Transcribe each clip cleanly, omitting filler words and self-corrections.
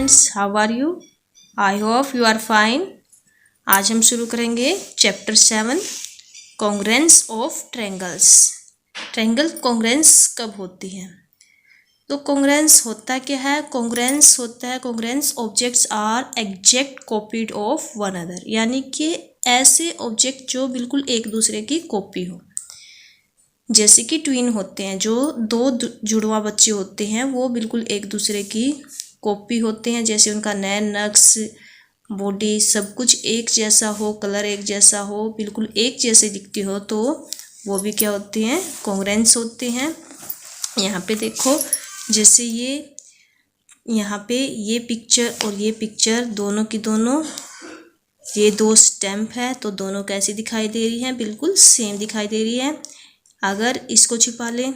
Friends, how are you? I hope you are fine. आज हम शुरू करेंगे chapter 7 congruence of triangles. Triangle congruence कब होती है? तो कॉन्ग्रेंस होता क्या है? कॉन्ग्रेंस होता है, congruence objects are exact copied of one other, यानी कि ऐसे ऑब्जेक्ट जो बिल्कुल एक दूसरे की कॉपी हो। जैसे कि ट्विन होते हैं, जो दो जुड़वा बच्चे होते हैं वो बिल्कुल एक दूसरे की कॉपी होते हैं। जैसे उनका नैन नक्श, बॉडी सब कुछ एक जैसा हो, कलर एक जैसा हो, बिल्कुल एक जैसे दिखती हो, तो वो भी क्या होते हैं? कॉन्ग्रेंस होते हैं। यहाँ पे देखो, जैसे ये यहाँ पे ये पिक्चर और ये पिक्चर दोनों की दोनों, ये दो स्टैम्प है, तो दोनों कैसी दिखाई दे रही हैं? बिल्कुल सेम दिखाई दे रही है। अगर इसको छिपा लें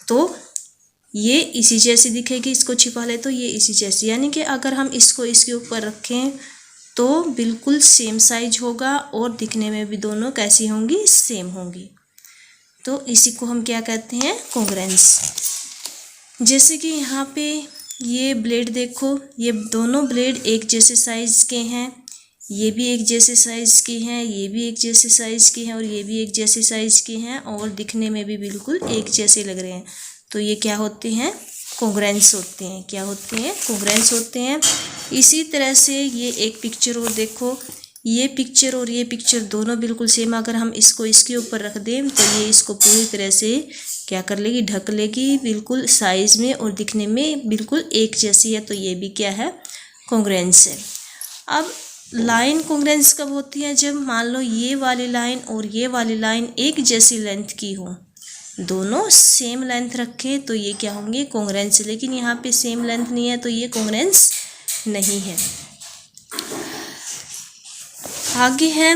तो ये इसी जैसी दिखेगी, इसको छिपा ले तो ये इसी जैसी, यानी कि अगर हम इसको इसके ऊपर रखें तो बिल्कुल सेम साइज होगा और दिखने में भी दोनों कैसी होंगी? सेम होंगी। तो इसी को हम क्या कहते हैं? कॉन्ग्रेंस। जैसे कि यहाँ पे ये ब्लेड देखो, ये दोनों ब्लेड एक जैसे साइज के हैं, ये भी एक जैसे साइज की हैं, ये भी एक जैसे साइज की हैं और ये भी एक जैसे साइज की हैं और दिखने में भी बिल्कुल एक जैसे लग रहे हैं। तो ये क्या होते हैं? कॉन्ग्रेंस होते हैं। क्या होते हैं? कॉन्ग्रेंस होते हैं। इसी तरह से ये एक पिक्चर और देखो, ये पिक्चर और ये पिक्चर दोनों बिल्कुल सेम। अगर हम इसको इसके ऊपर रख दें तो ये इसको पूरी तरह से क्या कर लेगी? ढक लेगी, बिल्कुल साइज में और दिखने में बिल्कुल एक जैसी है। तो ये भी क्या है? कॉन्ग्रेंस है। अब लाइन कॉन्ग्रेंस कब होती है? जब मान लो ये वाली लाइन और ये वाली लाइन एक जैसी लेंथ की हो, दोनों सेम लेंथ रखें तो ये क्या होंगे? कॉन्ग्रेंस। लेकिन यहाँ पे सेम लेंथ नहीं है तो ये कॉन्ग्रेंस नहीं है। आगे है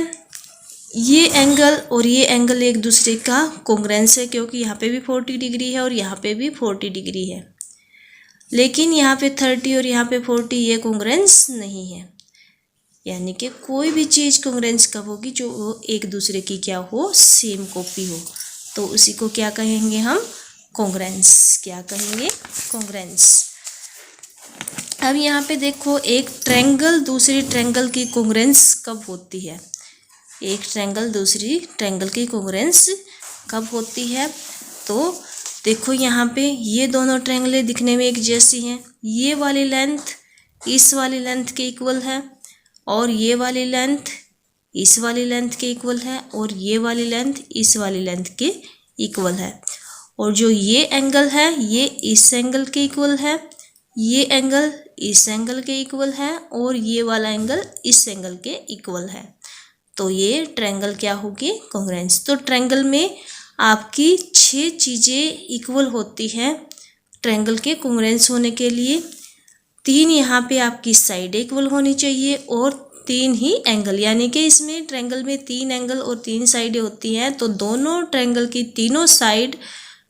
ये एंगल और ये एंगल एक दूसरे का कॉन्ग्रेंस है, क्योंकि यहाँ पे भी 40 डिग्री है और यहाँ पे भी 40 डिग्री है। लेकिन यहाँ पे 30 और यहाँ पे 40, ये कॉन्ग्रेंस नहीं है। यानी कि कोई भी चीज़ कॉन्ग्रेंस कब होगी? जो एक दूसरे की क्या हो? सेम कॉपी हो। तो उसी को क्या कहेंगे हम? कॉन्ग्रेंस। क्या कहेंगे? कॉन्ग्रेंस। अब यहाँ पे देखो, एक ट्रायंगल दूसरी ट्रायंगल की कॉन्ग्रेंस कब होती है? एक ट्रायंगल दूसरी ट्रायंगल की कॉन्ग्रेंस कब होती है? तो देखो, यहाँ पे ये दोनों ट्रायंगलें दिखने में एक जैसी हैं। ये वाली लेंथ इस वाली लेंथ के इक्वल है और ये वाली लेंथ इस वाली लेंथ के इक्वल है और ये वाली लेंथ इस वाली लेंथ के इक्वल है। और जो ये एंगल है ये इस एंगल के इक्वल है, ये एंगल इस एंगल के इक्वल है और ये वाला एंगल इस एंगल के इक्वल है। तो ये ट्रायंगल क्या होगी? कॉन्ग्रेंस। तो ट्रायंगल में आपकी 6 चीज़ें इक्वल होती हैं ट्रायंगल के कॉन्ग्रेंस होने के लिए। 3 यहाँ पे आपकी साइड इक्वल होनी चाहिए और 3 ही एंगल, यानी कि इसमें ट्रायंगल में 3 एंगल और 3 साइडें होती हैं। तो दोनों ट्रायंगल की तीनों साइड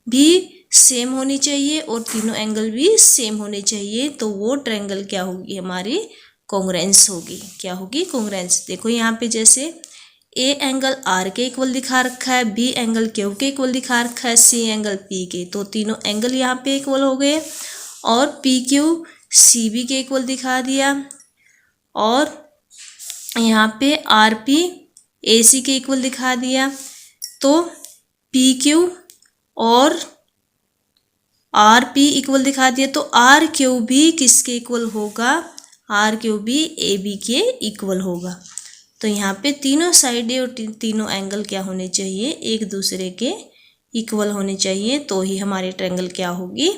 भी सेम होनी चाहिए और तीनों एंगल भी सेम होने चाहिए। तो वो ट्रायंगल क्या होगी? हमारी कॉन्ग्रेंस होगी। क्या होगी? कॉन्ग्रेंस। देखो यहाँ पे जैसे ए एंगल आर के इक्वल दिखा रखा है, बी एंगल क्यू के इक्वल दिखा रखा है, सी एंगल पी के, तो तीनों एंगल यहाँ पे इक्वल हो गए। और पी क्यू सी बी के इक्वल दिखा दिया और यहाँ पे आर पी ए सी के इक्वल दिखा दिया। तो पी क्यू और आर पी इक्वल दिखा दिया, तो आर क्यू भी किसके इक्वल होगा? आर क्यू भी ए बी के इक्वल होगा। तो यहाँ पे तीनों साइडें और तीनों एंगल क्या होने चाहिए? एक दूसरे के इक्वल होने चाहिए। तो ही हमारी ट्रायंगल क्या होगी?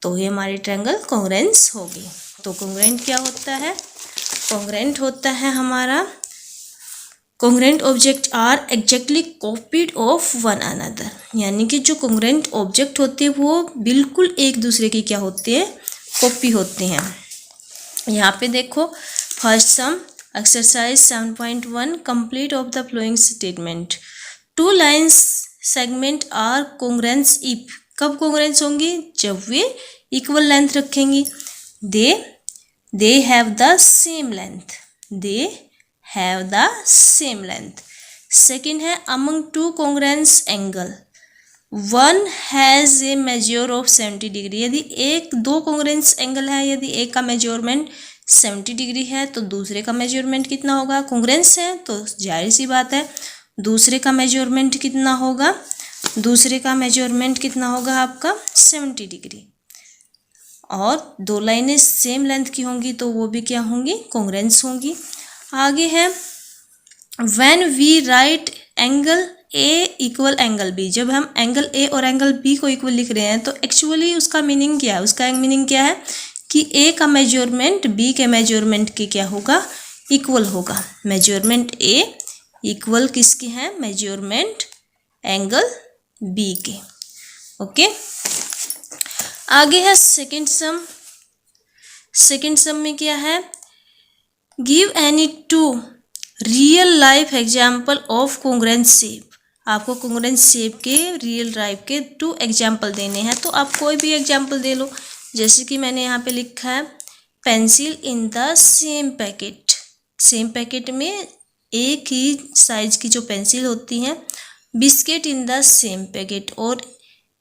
तो ही हमारी ट्रायंगल कॉन्ग्रेंस होगी। तो कॉन्ग्रेंट क्या होता है? कॉन्ग्रेंट होता है हमारा, congruent object are exactly copied of one another, यानी कि जो कॉन्ग्रेंट ऑब्जेक्ट होते हैं वो बिल्कुल एक दूसरे की क्या होते हैं? कॉपी होते हैं। यहाँ पे देखो, first sum exercise 7.1 complete of the following statement. 2 lines segment are congruence if. कब कॉन्ग्रेंस होंगी? जब वे इक्वल लेंथ रखेंगी। They have the same length. They have the same length. Second है among 2 congruence angle. One has a measure of 70 degree. यदि दो congruence angle है, यदि एक का मेजरमेंट 70 डिग्री है तो दूसरे का मेजरमेंट कितना होगा? कॉन्ग्रुएंस है तो जाहिर सी बात है दूसरे का मेजरमेंट कितना होगा? दूसरे का मेजरमेंट कितना होगा आपका? 70 डिग्री। और दो लाइनें सेम लेंथ की होंगी तो वो भी क्या होंगी? कॉन्ग्रुएंस होंगी। आगे है when we write angle A equal angle B. जब हम एंगल ए और एंगल बी को इक्वल लिख रहे हैं तो एक्चुअली उसका मीनिंग क्या है? उसका मीनिंग क्या है कि ए का मेजरमेंट बी के मेजरमेंट के क्या होगा? इक्वल होगा। मेजरमेंट ए इक्वल किसके हैं? मेजरमेंट एंगल बी के। ओके, आगे है सेकंड सम। सेकंड सम में क्या है? Give any two real life example of congruence shape. आपको कॉन्ग्रुएंस शेप के रियल लाइफ के 2 एग्जाम्पल देने हैं, तो आप कोई भी एग्जाम्पल दे लो। जैसे कि मैंने यहाँ पे लिखा है pencil in the same packet. Same packet में एक ही साइज की जो पेंसिल होती हैं। Biscuit in the same packet, और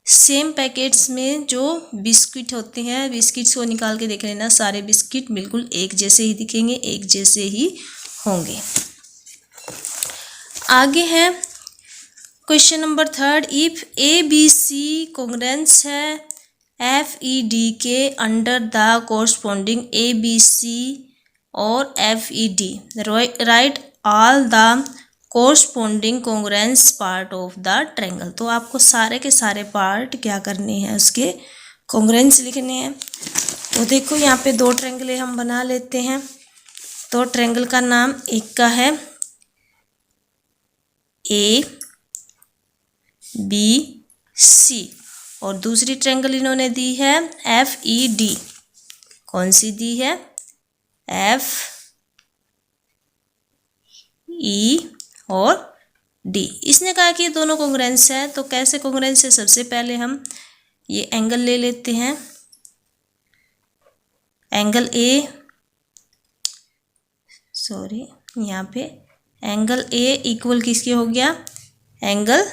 सेम पैकेट्स में जो बिस्किट होते हैं, बिस्किट्स को निकाल के देख लेना, सारे बिस्किट बिल्कुल एक जैसे ही दिखेंगे, एक जैसे ही होंगे। आगे है question number 3। If A B C congruence है एफ ई डी के under the corresponding A B C और F E D, right all the corresponding congruence part of the triangle. तो आपको सारे के सारे पार्ट क्या करने हैं? उसके कॉन्ग्रुएंस लिखने हैं। तो देखो यहाँ पे 2 ट्रायंगल हम बना लेते हैं। तो ट्रायंगल का नाम एक का है ए बी सी और दूसरी ट्रायंगल इन्होंने दी है एफ ई डी। कौन सी दी है? एफ ई और डी। इसने कहा कि ये दोनों कॉन्ग्रुएंस है। तो कैसे कॉन्ग्रुएंस है? सबसे पहले हम ये एंगल ले लेते हैं। एंगल ए, सॉरी यहाँ पे एंगल ए इक्वल किसके हो गया? एंगल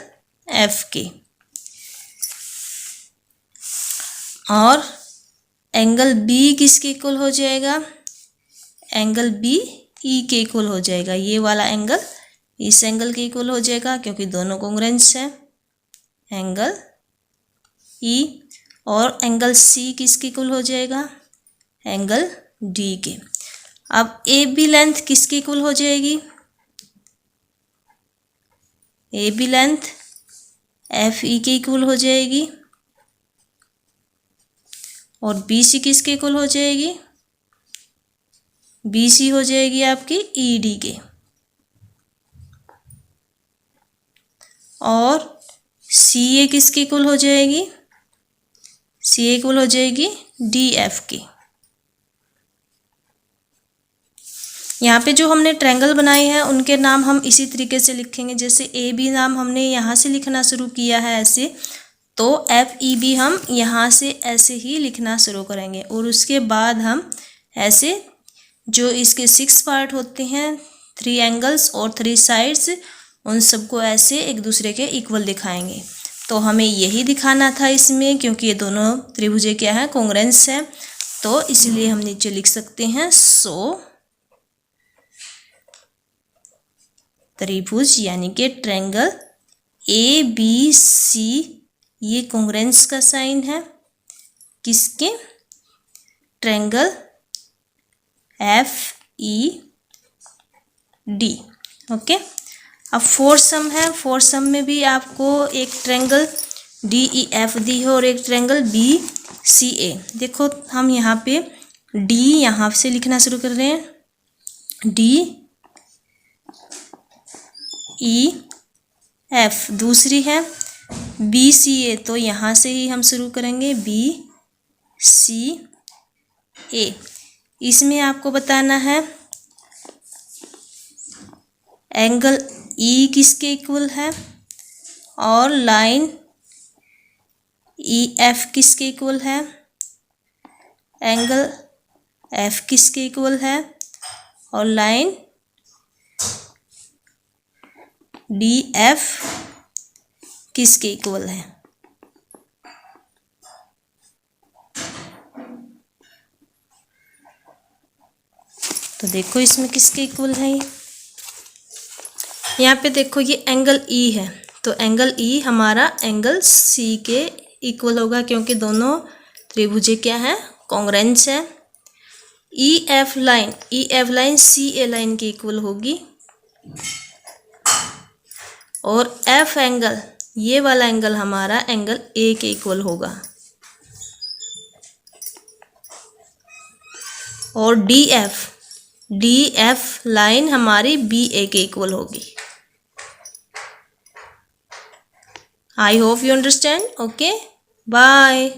एफ के। और एंगल बी किसके इक्वल हो जाएगा? एंगल बी ई के इक्वल हो जाएगा। ये वाला एंगल इस एंगल के इक्वल हो जाएगा क्योंकि दोनों कॉन्ग्रुएंस है, एंगल ई। और एंगल सी किसके इक्वल हो जाएगा? एंगल डी के। अब ए बी लेंथ किसके इक्वल हो जाएगी? A B length F E के इक्वल हो जाएगी। और बी सी किसके इक्वल हो जाएगी? बी सी हो जाएगी आपकी ई डी के। और सी ए किसके इक्वल हो जाएगी? सी ए इक्वल हो जाएगी डी एफ के। यहाँ पे जो हमने ट्रायंगल बनाए हैं उनके नाम हम इसी तरीके से लिखेंगे। जैसे ए बी नाम हमने यहाँ से लिखना शुरू किया है ऐसे, तो एफ ई बी हम यहाँ से ऐसे ही लिखना शुरू करेंगे। और उसके बाद हम ऐसे जो इसके 6 पार्ट होते हैं, 3 एंगल्स और 3 साइड्स, उन सबको ऐसे एक दूसरे के इक्वल दिखाएंगे। तो हमें यही दिखाना था इसमें, क्योंकि ये दोनों त्रिभुजें क्या है? कॉन्ग्रुएंस है। तो इसलिए हम नीचे लिख सकते हैं सो त्रिभुज यानी कि ट्रायंगल ए बी सी, ये कॉन्ग्रुएंस का साइन है किसके? Triangle F E D. Okay, अब 4th सम है। 4th सम में भी आपको एक ट्रायंगल डी ई एफ दी है और एक ट्रायंगल बी सी ए। देखो हम यहाँ पे डी यहाँ से लिखना शुरू कर रहे हैं, डी ई एफ। दूसरी है बी सी ए, तो यहाँ से ही हम शुरू करेंगे बी सी ए। इसमें आपको बताना है एंगल ई किसके इक्वल है और लाइन ई एफ किसके इक्वल है, एंगल एफ किसके इक्वल है और लाइन डी एफ किसके इक्वल है। तो देखो इसमें किसके इक्वल है ये, यहाँ पे देखो ये एंगल ई है, तो एंगल ई हमारा एंगल सी के इक्वल होगा, क्योंकि दोनों त्रिभुज क्या है, कॉन्ग्रेंस है। ई एफ लाइन सी ए लाइन के इक्वल होगी, और एफ एंगल, ये वाला एंगल हमारा एंगल ए के इक्वल होगा, और डी एफ लाइन हमारी बी ए के इक्वल होगी। I hope you understand. Okay, bye.